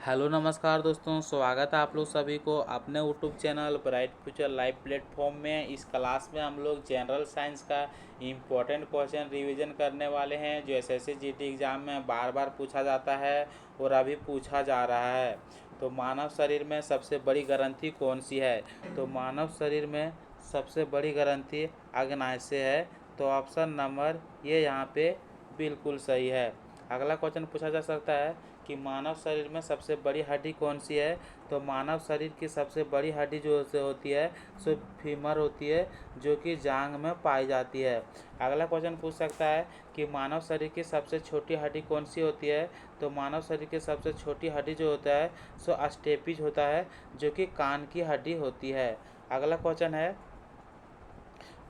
Hello नमस्कार दोस्तों, स्वागत है आप लोग सभी को अपने YouTube channel bright future live platform में। इस क्लास में हम लोग जनरल साइंस का इम्पोर्टेंट क्वेश्चन रिवीजन करने वाले हैं जो एसएससी जीडी एग्ज़ाम में बार बार पूछा जाता है और अभी पूछा जा रहा है। तो मानव शरीर में सबसे बड़ी ग्रंथि कौन सी है? तो मानव शरीर में सबसे बड़ी ग्रंथि अग्नाशय है। तो ऑप्शन नंबर ये यहाँ पे बिल्कुल सही है। अगला क्वेश्चन पूछा जा सकता है कि मानव शरीर में सबसे बड़ी हड्डी कौन सी है? तो मानव शरीर की सबसे बड़ी हड्डी जो से होती है सो फीमर होती है, जो कि जांघ में पाई जाती है। अगला क्वेश्चन पूछ सकता है कि मानव शरीर की सबसे छोटी हड्डी कौन सी होती है? तो मानव शरीर की सबसे छोटी हड्डी जो होता है सो स्टेपिज होता है, जो कि कान की हड्डी होती है। अगला क्वेश्चन है,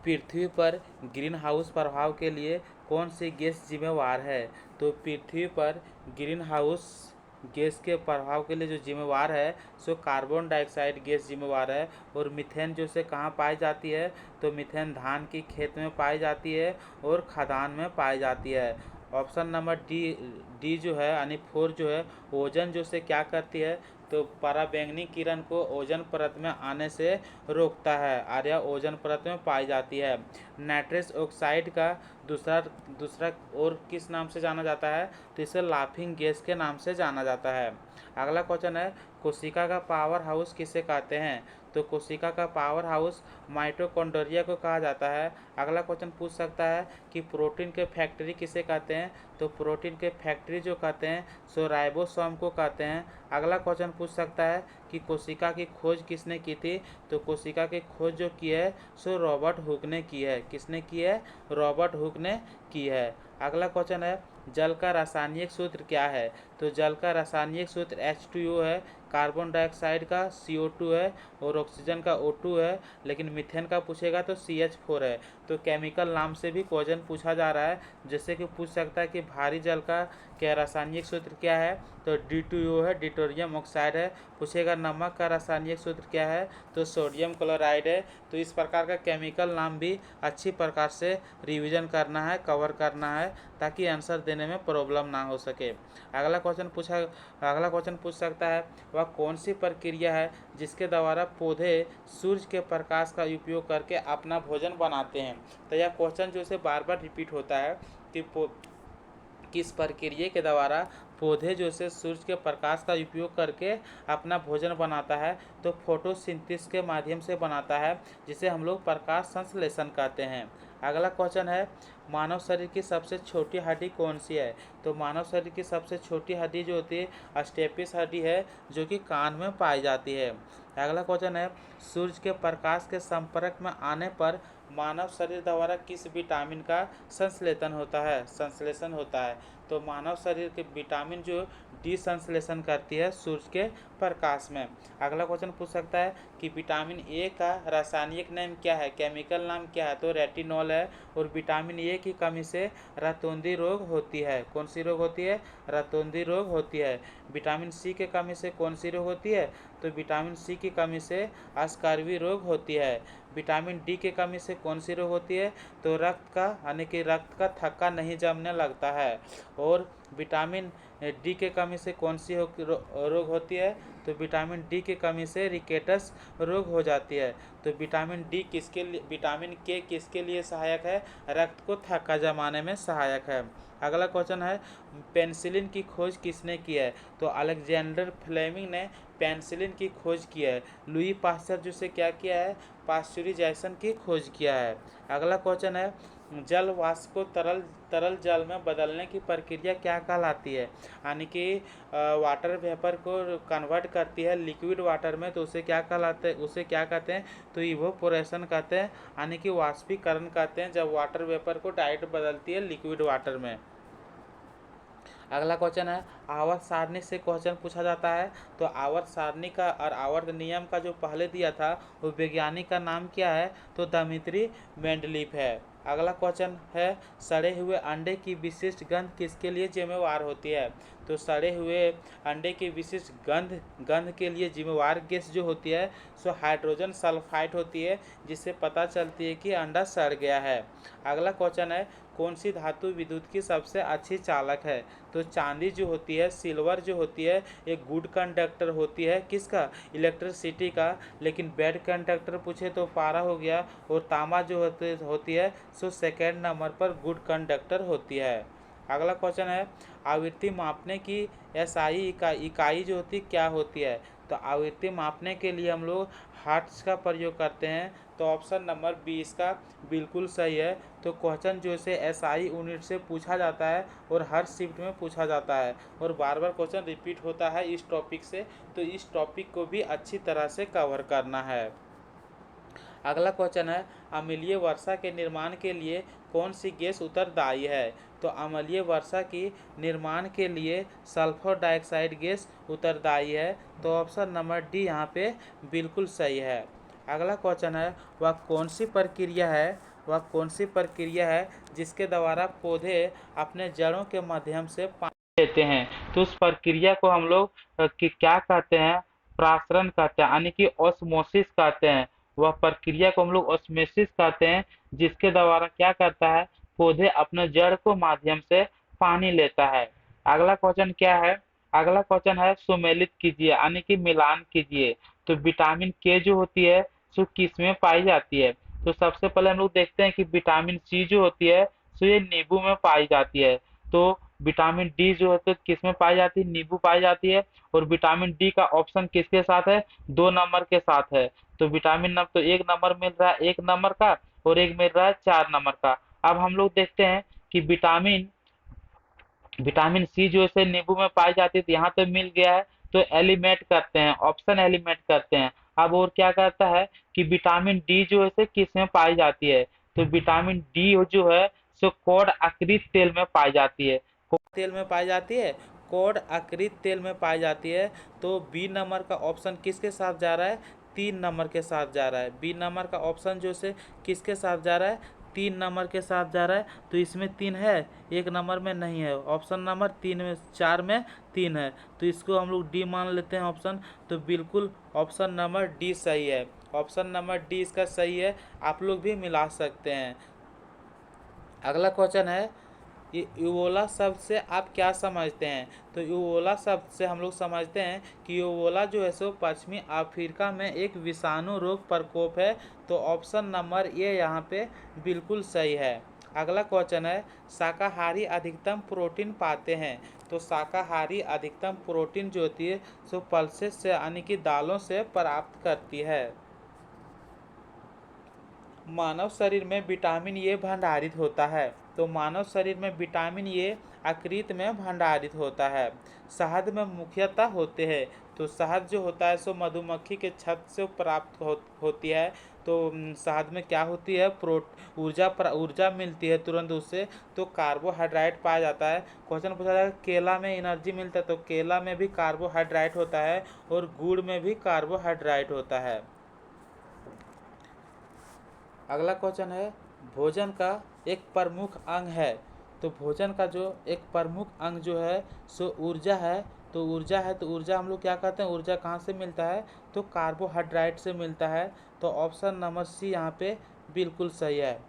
पृथ्वी पर ग्रीन हाउस प्रभाव के लिए कौन सी गैस जिम्मेवार है? तो पृथ्वी पर ग्रीन हाउस गैस के प्रभाव के लिए जो जिम्मेवार है सो कार्बन डाइऑक्साइड गैस जिम्मेवार है। और मीथेन जो से कहाँ पाई जाती है? तो मीथेन धान की खेत में पाई जाती है और खदान में पाई जाती है। ऑप्शन नंबर डी जो है यानी 4 जो है, ओजन जो से क्या करती है? तो पराबैंगनी किरण को ओजन परत में आने से रोकता है और यह ओजन परत में पाई जाती है। नाइट्रस ऑक्साइड का दूसरा दूसरा और किस नाम से जाना जाता है? तो इसे लाफिंग गैस के नाम से जाना जाता है। अगला क्वेश्चन है, कोशिका का पावर हाउस किसे कहते हैं? तो कोशिका का पावर हाउस माइटोकॉन्ड्रिया को कहा जाता है। अगला क्वेश्चन पूछ सकता है कि प्रोटीन के फैक्ट्री किसे कहते हैं? तो प्रोटीन के फैक्ट्री जो कहते हैं सो राइबोसोम को कहते हैं। अगला क्वेश्चन पूछ सकता है कि कोशिका की खोज किसने की थी? तो कोशिका की खोज जो की है सो रॉबर्ट हुक ने की है। किसने की है? रॉबर्ट हुक ने की है। अगला क्वेश्चन है, जल का रासायनिक सूत्र क्या है? तो जल का रासायनिक सूत्र H2O है, कार्बन डाइऑक्साइड का CO2 है और ऑक्सीजन का O2 है, लेकिन मीथेन का पूछेगा तो CH4 है। तो केमिकल नाम से भी क्वेश्चन पूछा जा रहा है, जैसे कि पूछ सकता है कि भारी जल का क्या रासायनिक सूत्र क्या है? तो D2O है, डिटोरियम ऑक्साइड है। पूछेगा नमक का रासायनिक सूत्र क्या है? तो सोडियम क्लोराइड है। तो इस प्रकार का केमिकल नाम भी अच्छी प्रकार से रिवीजन करना है, कवर करना है, ताकि आंसर देने में प्रॉब्लम ना हो सके। अगला क्वेश्चन पूछ सकता है, वह कौन सी प्रक्रिया है जिसके द्वारा पौधे सूर्य के प्रकाश का उपयोग करके अपना भोजन बनाते हैं? तो यह क्वेश्चन जो से बार बार रिपीट होता है कि किस प्रक्रिया के द्वारा पौधे जो से सूर्य के प्रकाश का उपयोग करके अपना भोजन बनाता है? तो फोटोसिंथेसिस के माध्यम से बनाता है, जिसे हम लोग प्रकाश संश्लेषण कहते हैं। अगला क्वेश्चन है, मानव शरीर की सबसे छोटी हड्डी कौन सी है? तो मानव शरीर की सबसे छोटी हड्डी जो होती है स्टेपिस हड्डी है, जो कि कान में पाई जाती है। अगला क्वेश्चन है, सूर्य के प्रकाश के संपर्क में आने पर मानव शरीर द्वारा किस विटामिन का संश्लेषण होता है? तो मानव शरीर के विटामिन जो डी संश्लेषण करती है सूर्य के प्रकाश में। अगला क्वेश्चन पूछ सकता है कि विटामिन ए का रासायनिक नाम क्या है, केमिकल नाम क्या है? तो रेटिनॉल है। और विटामिन ए की कमी से रतौंधी रोग होती है। कौन सी रोग होती है? रतौंधी रोग होती है। विटामिन सी की कमी से कौन सी रोग होती है? तो विटामिन सी की कमी से स्कर्वी रोग होती है। विटामिन डी की कमी से कौन सी रोग होती है? तो रक्त का यानी कि रक्त का थक्का नहीं जमने लगता है। और विटामिन डी के कमी से कौन सी रोग होती है? तो विटामिन डी की कमी से रिकेटस रोग हो जाती है। तो विटामिन के किसके लिए सहायक है? रक्त को थक्का जमाने में सहायक है। अगला क्वेश्चन है, पेनिसिलिन की खोज किसने की है? तो अलेक्जेंडर फ्लेमिंग ने पेनिसिलिन की खोज की है। लुई पास्चर जिसे क्या किया है? पास्चुराइजेशन की खोज किया है। अगला क्वेश्चन है, जल वाष्प को तरल जल में बदलने की प्रक्रिया क्या कहलाती है? यानी कि वाटर वेपर को कन्वर्ट करती है लिक्विड वाटर में, तो उसे क्या कहलाते हैं? उसे क्या कहते हैं? तो इवोपोरेशन कहते हैं, यानी कि वाष्पीकरण कहते हैं, जब वाटर वेपर को डायरेक्ट बदलती है लिक्विड वाटर में। अगला क्वेश्चन है, आवर्त सारणी से क्वेश्चन पूछा जाता है। तो आवर्त सारणी का और आवर्त नियम का जो पहले दिया था वो वैज्ञानिक का नाम क्या है? तो दिमित्री मेंडलीफ है। अगला क्वेश्चन है, सड़े हुए अंडे की विशिष्ट गंध किसके लिए जिम्मेवार होती है? तो सड़े हुए अंडे की विशिष्ट गंध के लिए जिम्मेवार गैस जो होती है सो हाइड्रोजन सल्फाइड होती है, जिससे पता चलती है कि अंडा सड़ गया है। अगला क्वेश्चन है, कौन सी धातु विद्युत की सबसे अच्छी चालक है? तो चांदी जो होती है, सिल्वर जो होती है, एक गुड कंडक्टर होती है किसका? इलेक्ट्रिसिटी का। लेकिन बैड कंडक्टर पूछे तो पारा हो गया। और तांबा जो होती है सो सेकेंड नंबर पर गुड कंडक्टर होती है। अगला क्वेश्चन है, आवृत्ति मापने की एसआई इकाई जो होती क्या होती है? तो आवृत्ति मापने के लिए हम लोग हर्ट्ज का प्रयोग करते हैं। तो ऑप्शन नंबर 20 का बिल्कुल सही है। तो क्वेश्चन जो से एसआई यूनिट से पूछा जाता है और हर शिफ्ट में पूछा जाता है और बार बार क्वेश्चन रिपीट होता है इस टॉपिक से, तो इस टॉपिक को भी अच्छी तरह से कवर करना है। अगला क्वेश्चन है, अम्लीय वर्षा के निर्माण के लिए कौन सी गैस उत्तरदायी है? तो अम्लीय वर्षा की निर्माण के लिए सल्फर डाइऑक्साइड गैस उत्तरदायी है। तो ऑप्शन नंबर डी यहाँ पे बिल्कुल सही है। अगला क्वेश्चन है, वह कौन सी प्रक्रिया है जिसके द्वारा पौधे अपने जड़ों के माध्यम से पानी लेते हैं? तो उस प्रक्रिया को हम लोग क्या कहते हैं? प्रासरण कहते हैं, यानी कि ऑस्मोसिस कहते हैं। वह प्रक्रिया को हम लोग ऑस्मोसिस कहते हैं, जिसके द्वारा क्या करता है? पौधे अपने जड़ को माध्यम से पानी लेता है। अगला क्वेश्चन क्या है? अगला क्वेश्चन है, सुमेलित कीजिए यानी कि मिलान कीजिए। तो विटामिन के जो होती है सो किस में पाई जाती है? तो सबसे पहले हम लोग देखते हैं कि विटामिन सी जो होती है सो ये नींबू में पाई जाती है। तो विटामिन डी जो होती है किस में पाई जाती है? नींबू पाई जाती है। और विटामिन डी का ऑप्शन किसके साथ है? 2 नंबर के साथ है। तो विटामिन तो 1 नंबर मिल रहा है 1 नंबर का, और एक मिल रहा है 4 नंबर का। अब हम लोग देखते हैं कि विटामिन सी जो है नींबू में पाई जाती है, तो यहाँ तो मिल गया है। तो एलिमेंट करते हैं, ऑप्शन एलिमेंट करते हैं। अब और क्या करता है कि विटामिन डी जो है किस में पाई जाती है? तो विटामिन डी जो है सो कॉड अकृत तेल में पाई जाती है। तेल में पाई जाती है, कॉड अकृत तेल में पाई जाती है। तो बी नंबर का ऑप्शन किसके साथ जा रहा है? 3 नंबर के साथ जा रहा है। बी नंबर का ऑप्शन जो से किसके साथ जा रहा है? 3 नंबर के साथ जा रहा है। तो इसमें 3 है, 1 नंबर में नहीं है। ऑप्शन नंबर 4 में 3 है, तो इसको हम लोग डी मान लेते हैं ऑप्शन। तो बिल्कुल ऑप्शन नंबर डी सही है। ऑप्शन नंबर डी इसका सही है। आप लोग भी मिला सकते हैं। अगला क्वेश्चन है, यूबोला शब्द से आप क्या समझते हैं? तो यूबोला शब्द से हम लोग समझते हैं कि यूबोला जो है सो पश्चिमी अफ्रीका में एक विषाणु रोग प्रकोप है। तो ऑप्शन नंबर ए यहाँ पे बिल्कुल सही है। अगला क्वेश्चन है, शाकाहारी अधिकतम प्रोटीन पाते हैं? तो शाकाहारी अधिकतम प्रोटीन जो होती है सो पल्सेस से यानी कि दालों से प्राप्त करती है। मानव शरीर में विटामिन ए भंडारित होता है। तो मानव शरीर में विटामिन ए यकृत में भंडारित होता है। शहद में मुख्यतः होते हैं। तो शहद जो होता है सो मधुमक्खी के छत्त से प्राप्त होती है। तो शहद में क्या होती है? ऊर्जा मिलती है तुरंत उससे। तो कार्बोहाइड्रेट पाया जाता है। क्वेश्चन पूछा जाएगा केला में एनर्जी मिलता है? तो केला में भी कार्बोहाइड्रेट होता है और गुड़ में भी कार्बोहाइड्रेट होता है। अगला क्वेश्चन है, भोजन का एक प्रमुख अंग है। तो भोजन का जो एक प्रमुख अंग जो है सो ऊर्जा है। तो ऊर्जा हम लोग क्या कहते हैं? ऊर्जा कहाँ से मिलता है? तो कार्बोहाइड्रेट से मिलता है। तो ऑप्शन नंबर सी यहाँ पे बिल्कुल सही है।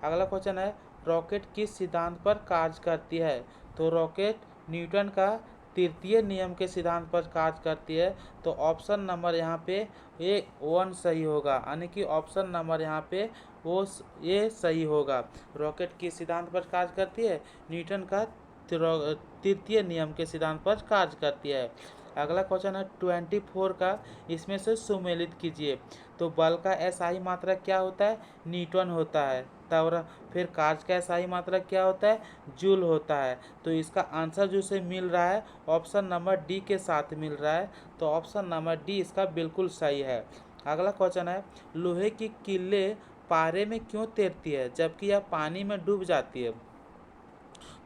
अगला क्वेश्चन है, रॉकेट किस सिद्धांत पर कार्य करती है? तो रॉकेट न्यूटन का तृतीय नियम के सिद्धांत पर कार्य करती है। तो ऑप्शन नंबर यहाँ पे ए 1 सही होगा, यानी कि ऑप्शन नंबर यहाँ पे वो ये सही होगा। रॉकेट किस सिद्धांत पर कार्य करती है? न्यूटन का तृतीय नियम के सिद्धांत पर कार्य करती है। अगला क्वेश्चन है 24 का इसमें से सुमेलित कीजिए। तो बल का एसआई मात्रक क्या होता है? न्यूटन होता है। तब फिर कार्य का एसआई मात्रक क्या होता है? जूल होता है। तो इसका आंसर जो से मिल रहा है ऑप्शन नंबर डी के साथ मिल रहा है। तो ऑप्शन नंबर डी इसका बिल्कुल सही है। अगला क्वेश्चन है, लोहे की किल्ले पारे में क्यों तैरती है जबकि यह पानी में डूब जाती है?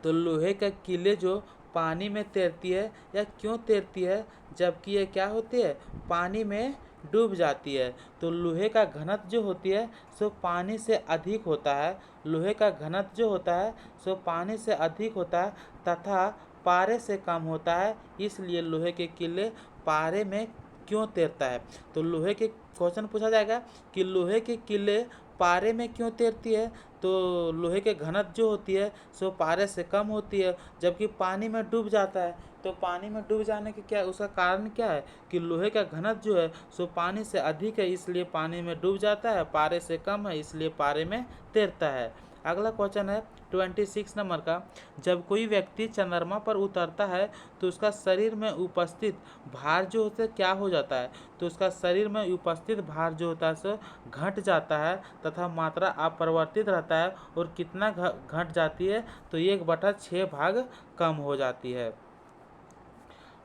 तो लोहे का किले जो पानी में तैरती है या क्यों तैरती है जबकि ये क्या होती है? पानी में डूब जाती है। तो लोहे का घनत्व जो होती है सो पानी से अधिक होता है। लोहे का घनत्व जो होता है सो पानी से अधिक होता है तथा पारे से कम होता है। इसलिए लोहे के किले पारे में क्यों तैरता है? तो लोहे के क्वेश्चन पूछा जाएगा कि लोहे के किले पारे में क्यों तैरती है? तो लोहे के घनत्व जो होती है सो पारे से कम होती है, जबकि पानी में डूब जाता है। तो पानी में डूब जाने के क्या उसका कारण क्या है कि लोहे का घनत्व जो है सो पानी से अधिक है, इसलिए पानी में डूब जाता है, पारे से कम है इसलिए पारे में तैरता है। अगला क्वेश्चन है 26 नंबर का, जब कोई व्यक्ति चंद्रमा पर उतरता है तो उसका शरीर में उपस्थित भार जो होता है क्या हो जाता है? तो उसका शरीर में उपस्थित भार जो होता है सो घट जाता है तथा मात्रा अपरिवर्तित रहता है। और कितना घट जाती है? तो 1/6 भाग कम हो जाती है।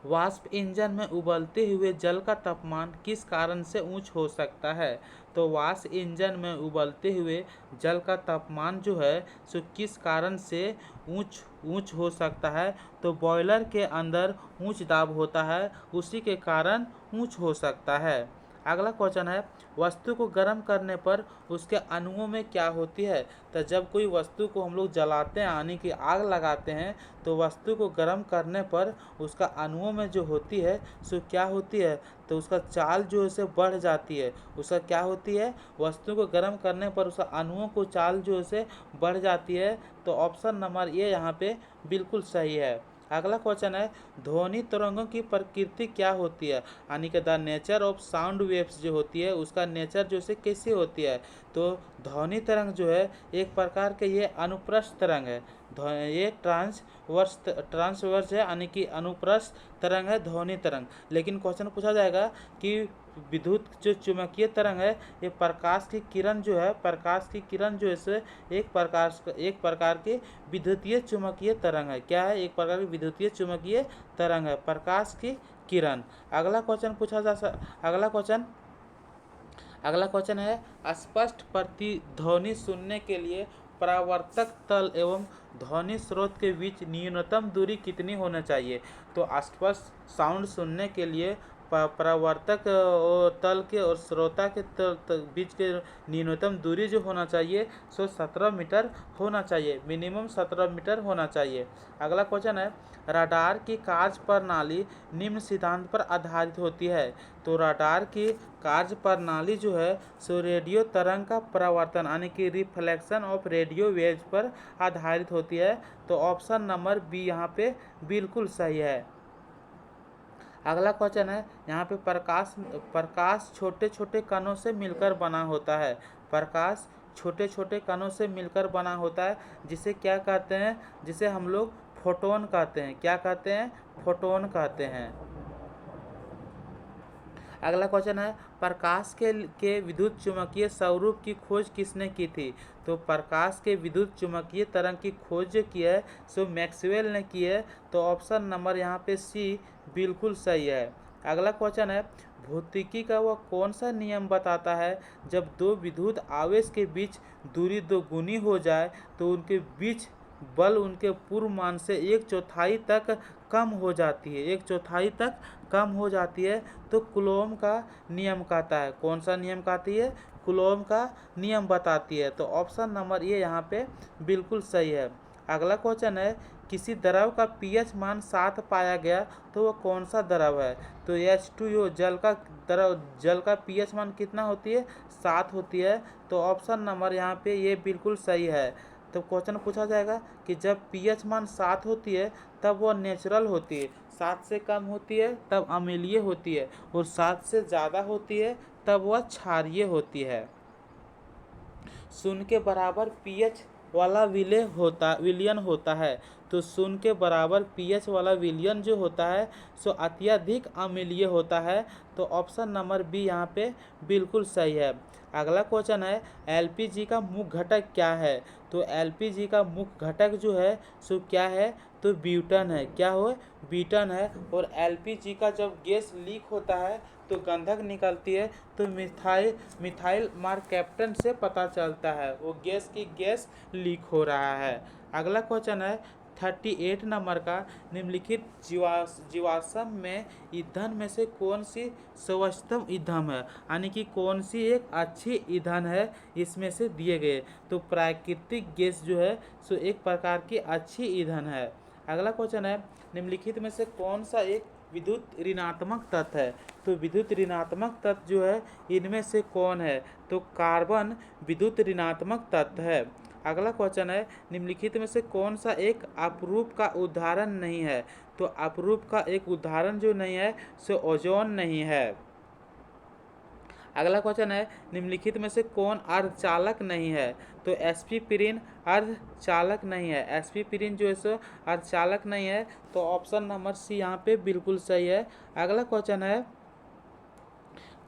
वाष्प इंजन में उबलते हुए जल का तापमान किस कारण से ऊंच हो सकता है? तो वाष्प इंजन में उबलते हुए जल का तापमान जो है सो किस कारण से ऊंच हो सकता है? तो बॉयलर के अंदर उच्च दाब होता है, उसी के कारण ऊंच हो सकता है। अगला क्वेश्चन है, वस्तु को गर्म करने पर उसके अणुओं में क्या होती है? तो जब कोई वस्तु को हम लोग जलाते हैं यानी कि आग लगाते हैं तो वस्तु को गर्म करने पर उसका अणुओं में जो होती है सो क्या होती है? तो उसका चाल जो है से बढ़ जाती है। उसका क्या होती है? वस्तु को गर्म करने पर उसका अणुओं को चाल जो है से बढ़ जाती है। तो ऑप्शन नंबर ए यहाँ पे बिल्कुल सही है। अगला क्वेश्चन है, ध्वनि तरंगों की प्रकृति क्या होती है? यानी कि the nature of sound waves जो होती है उसका नेचर जो से कैसे होती है? तो ध्वनि तरंग जो है एक प्रकार के ये अनुप्रस्थ तरंग है। ये ट्रांसवर्स है यानी कि अनुप्रस्थ तरंग है ध्वनि तरंग। लेकिन क्वेश्चन पूछा जाएगा कि विद्युत जो चुंबकीय तरंग है ये प्रकाश की किरण जो है इसे एक प्रकार की विद्युतीय चुंबकीय तरंग है। क्या है? एक प्रकार की विद्युतीय चुंबकीय तरंग है, प्रकाश की किरण। अगला क्वेश्चन है, स्पष्ट प्रतिध्वनि सुनने के लिए परावर्तक तल एवं ध्वनि स्रोत के बीच न्यूनतम दूरी कितनी होना चाहिए? तो स्पष्ट साउंड सुनने के लिए परावर्तक तल के और श्रोता के बीच के न्यूनतम दूरी जो होना चाहिए सो 17 मीटर होना चाहिए, मिनिमम 17 मीटर होना चाहिए। अगला क्वेश्चन है, रडार की कार्य प्रणाली निम्न सिद्धांत पर आधारित होती है। तो रडार की कार्य प्रणाली जो है सो रेडियो तरंग का परावर्तन यानी कि रिफ्लेक्शन ऑफ रेडियो वेव्स पर आधारित होती है। तो ऑप्शन नंबर बी यहाँ पे बिल्कुल सही है। अगला क्वेश्चन है, यहाँ पे प्रकाश छोटे छोटे कणों से मिलकर बना होता है। प्रकाश छोटे छोटे कणों से मिलकर बना होता है, जिसे क्या कहते हैं? जिसे हम लोग फोटोन कहते हैं। क्या कहते हैं? फोटोन कहते हैं। अगला क्वेश्चन है, प्रकाश के विद्युत चुम्बकीय स्वरूप की खोज किसने की थी? तो प्रकाश के विद्युत चुम्बकीय तरंग की खोज जो की है सो मैक्सवेल ने की है। तो ऑप्शन नंबर यहाँ पे सी बिल्कुल सही है। अगला क्वेश्चन है, भौतिकी का वह कौन सा नियम बताता है जब दो विद्युत आवेश के बीच दूरी दोगुनी हो जाए तो उनके बीच बल उनके पूर्व मान से 1/4 तक कम हो जाती है। 1/4 तक कम हो जाती है तो कूलॉम का नियम कहता है। कौन सा नियम कहती है? कूलॉम का नियम बताती है। तो ऑप्शन नंबर ए यहाँ पे बिल्कुल सही है। अगला क्वेश्चन है, किसी द्रव का पीएच मान 7 पाया गया तो वह कौन सा द्रव है? तो H2O जल का पीएच मान कितना होती है? 7 होती है। तो ऑप्शन नंबर यहाँ पे ये बिल्कुल सही है। तो क्वेश्चन पूछा जाएगा कि जब पीएच मान 7 होती है तब वह नेचुरल होती है, 7 से कम होती है तब अम्लीय होती है, और 7 से ज़्यादा होती है तब वह क्षारीय होती है। शून्य के बराबर पीएच वाला विलयन होता है। तो शून्य के बराबर पीएच वाला विलयन जो होता है सो अत्यधिक अम्लीय होता है। तो ऑप्शन नंबर बी यहाँ पे बिल्कुल सही है। अगला क्वेश्चन है, एलपीजी का मुख्य घटक क्या है? तो एलपीजी का मुख्य घटक जो है सो क्या है? तो ब्यूटन है। क्या हो? ब्यूटन है। और एलपीजी का जब गैस लीक होता है तो गंधक निकलती है, तो मिथाइल मार्कैप्टन से पता चलता है वो गैस लीक हो रहा है। अगला क्वेश्चन है 38 नंबर का, निम्नलिखित जीवाश्म में ईंधन में से कौन सी सर्वोत्तम ईंधन है, यानी कि कौन सी एक अच्छी ईंधन है इसमें से दिए गए? तो प्राकृतिक गैस जो है सो एक प्रकार की अच्छी ईंधन है। अगला क्वेश्चन है, निम्नलिखित में से कौन सा एक विद्युत ऋणात्मक तत्व है। तो विद्युत ऋणात्मक तत्व जो है इनमें से कौन है? तो कार्बन विद्युत ऋणात्मक तत्व है। अगला क्वेश्चन है, निम्नलिखित में से कौन सा एक अपरूप का उदाहरण नहीं है? तो अपरूप का एक उदाहरण जो नहीं है सो ओजोन नहीं है। अगला क्वेश्चन है, निम्नलिखित में से कौन अर्धचालक नहीं है? तो एस्पिरिन अर्धचालक नहीं है। एस्पिरिन जो है सो अर्धचालक नहीं है। तो ऑप्शन नंबर सी यहाँ पे बिल्कुल सही है। अगला क्वेश्चन है,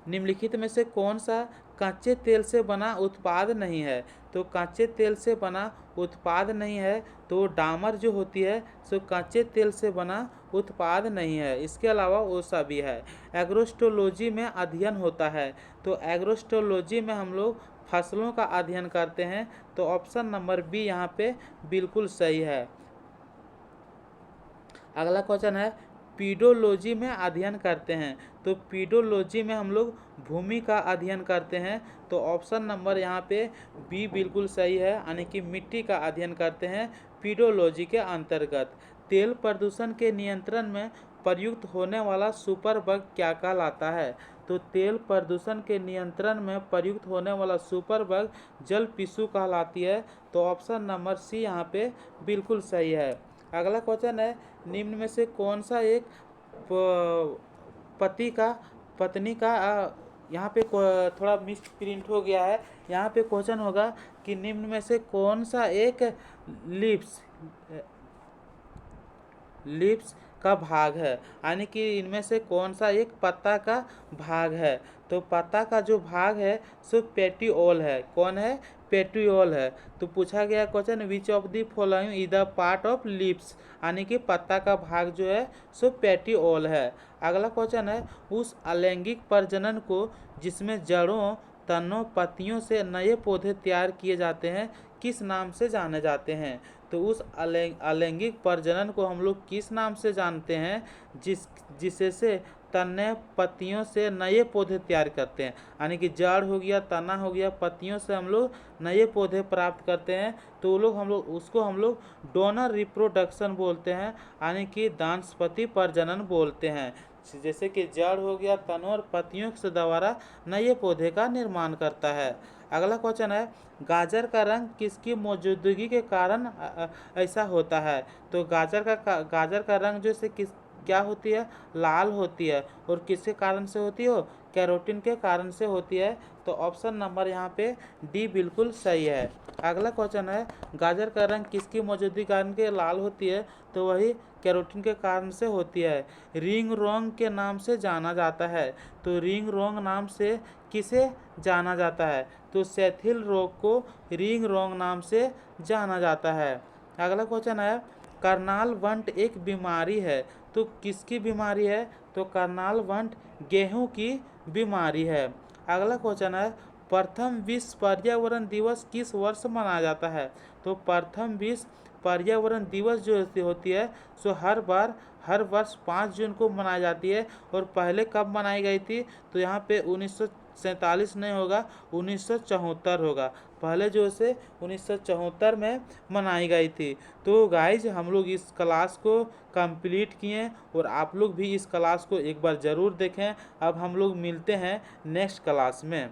निम्नलिखित में से कौन सा कच्चे तेल से बना उत्पाद नहीं है? तो कच्चे तेल से बना उत्पाद नहीं है तो डामर जो होती है सो कच्चे तेल से बना उत्पाद नहीं है। इसके अलावा वो सभी है। एग्रोस्टोलॉजी में अध्ययन होता है। तो एग्रोस्टोलॉजी में हम लोग फसलों का अध्ययन करते हैं। तो ऑप्शन नंबर बी यहाँ पे बिल्कुल सही है। अगला क्वेश्चन है, पीडोलॉजी में अध्ययन करते हैं। तो पीडोलॉजी में हम लोग भूमि का अध्ययन करते हैं। तो ऑप्शन नंबर यहाँ पे बी बिल्कुल सही है, यानी कि मिट्टी का अध्ययन करते हैं पीडोलॉजी के अंतर्गत। तेल प्रदूषण के नियंत्रण में प्रयुक्त होने वाला सुपर बग क्या कहलाता है? तो तेल प्रदूषण के नियंत्रण में प्रयुक्त होने वाला सुपर बग जल पिस्सू कहलाती है। तो ऑप्शन नंबर सी यहाँ पे बिल्कुल सही है। अगला क्वेश्चन है, निम्न में से कौन सा एक पत्नी का यहाँ पे थोड़ा मिस प्रिंट हो गया है। यहाँ पे क्वेश्चन होगा कि निम्न में से कौन सा एक लिप्स का भाग है, यानी कि इनमें से कौन सा एक पत्ता का भाग है? तो पत्ता का जो भाग है सो पेटियोल है। कौन है? पेटियोल है। तो पूछा गया question, which of the following is the part of lips, यानी कि पत्ता का भाग जो है सो पेटियोल है। अगला क्वेश्चन है, उस अलैंगिक प्रजनन को जिसमें जड़ों, तनों, पत्तियों से नए पौधे तैयार किए जाते हैं किस नाम से जाने जाते हैं? तो उस अलैंगिक प्रजनन को हम लोग किस नाम से जानते हैं? जिससे तने पत्तियों से नए पौधे तैयार करते हैं, यानी कि जड़ हो गया, तना हो गया, पत्तियों से हम लोग नए पौधे प्राप्त करते हैं। तो उसको हम लोग डोनर रिप्रोडक्शन बोलते हैं, यानी कि दानस्पति प्रजनन बोलते हैं। जैसे कि जड़ हो गया, तनों और पत्तियों से द्वारा नए पौधे का निर्माण करता है। अगला क्वेश्चन है, गाजर का रंग किसकी मौजूदगी के कारण ऐसा होता है? तो गाजर का रंग जो से क्या होती है? लाल होती है। और किसके कारण से होती है? कैरोटीन के कारण से होती है। तो ऑप्शन नंबर यहाँ पे डी बिल्कुल सही है। अगला क्वेश्चन है, गाजर का रंग किसकी मौजूदगी कारण के लाल होती है? तो वही कैरोटीन के कारण से होती है। रिंग रोंग के नाम से जाना जाता है। तो रिंग रोंग नाम से किसे जाना जाता है? तो सेथिल रोग को रिंग रोंग नाम से जाना जाता है। अगला क्वेश्चन है, करनाल वंट एक बीमारी है। तो किसकी बीमारी है? तो करनाल वंट गेहूं की बीमारी है। अगला क्वेश्चन है, प्रथम विश्व पर्यावरण दिवस किस वर्ष मनाया जाता है? तो प्रथम विश्व पर्यावरण दिवस जो होती है सो हर वर्ष 5 जून को मनाई जाती है। और पहले कब मनाई गई थी? तो यहाँ पे 1947 नहीं होगा, 1974 होगा। पहले जो से 1974 में मनाई गई थी। तो गाइज हम लोग इस क्लास को कंप्लीट किए और आप लोग भी इस क्लास को एक बार ज़रूर देखें। अब हम लोग मिलते हैं नेक्स्ट क्लास में।